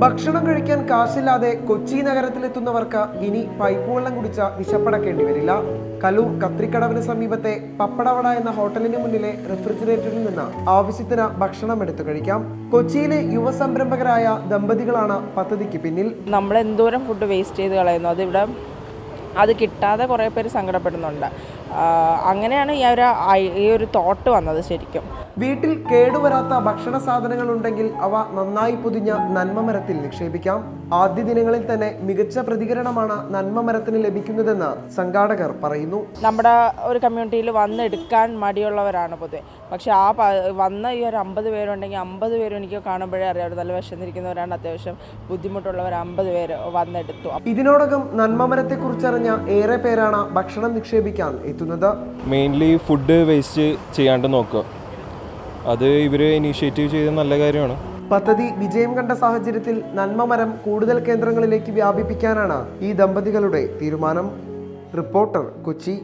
ഭക്ഷണം കഴിക്കാൻ കാശില്ലാതെ കൊച്ചി നഗരത്തിലെത്തുന്നവർക്ക് ഇനി പൈപ്പ് വെള്ളം കുടിച്ച വിശപ്പടക്കേണ്ടി വരില്ല. കലൂർ കത്രിക്കടവിന് സമീപത്തെ പപ്പടവട എന്ന ഹോട്ടലിന് മുന്നിലെ റെഫ്രിജറേറ്ററിൽ നിന്ന് ആവശ്യത്തിന് ഭക്ഷണം എടുത്തു കഴിക്കാം. കൊച്ചിയിലെ യുവസംരംഭകരായ ദമ്പതികളാണ് പദ്ധതിക്ക് പിന്നിൽ. നമ്മൾ എന്തോരം ഫുഡ് വേസ്റ്റ് ചെയ്ത് കളയുന്നു, അത് കിട്ടാതെ കുറേ പേര് സങ്കടപ്പെടുന്നുണ്ട്. അങ്ങനെയാണ് ഈ ഒരു തോട്ട് വന്നത്. ശരിക്കും വീട്ടിൽ കേടുവരാത്ത ഭക്ഷണ സാധനങ്ങൾ ഉണ്ടെങ്കിൽ അവ നന്നായി പൊതിഞ്ഞ നന്മ മരത്തിൽ നിക്ഷേപിക്കാം. ആദ്യ ദിനങ്ങളിൽ തന്നെ മികച്ച പ്രതികരണമാണ് നന്മ മരത്തിന് ലഭിക്കുന്നതെന്ന് സംഘാടകർ പറയുന്നു. നമ്മുടെ ഒരു കമ്മ്യൂണിറ്റിയിൽ വന്നെടുക്കാൻ മടിയുള്ളവരാണ് പൊതുവെ. പക്ഷെ വന്ന ഈ ഒരു 50 പേരുണ്ടെങ്കിൽ 50 പേരും എനിക്ക് കാണുമ്പോഴേ അറിയാം നല്ല വിശന്നിരിക്കുന്നവരാണ്, അത്യാവശ്യം ബുദ്ധിമുട്ടുള്ളവർ 50 പേര് വന്നെടുത്തു. ഇതിനോടകം നന്മ മരത്തെ കുറിച്ചറിഞ്ഞ ഏറെ പേരാണ് ഭക്ഷണം നിക്ഷേപിക്കാൻ എത്തുന്നത്. മെയിൻലി ഫുഡ് വേസ്റ്റ് ചെയ്യാണ്ട് നോക്കുക, അത് ഇവർ ഇനീഷ്യേറ്റീവ് ചെയ്ത നല്ല കാര്യമാണ്. പദ്ധതി വിജയം കണ്ട സാഹചര്യത്തിൽ നന്മ മരം കൂടുതൽ കേന്ദ്രങ്ങളിലേക്ക് വ്യാപിപ്പിക്കാനാണ് ഈ ദമ്പതികളുടെ തീരുമാനം. റിപ്പോർട്ടർ, കൊച്ചി.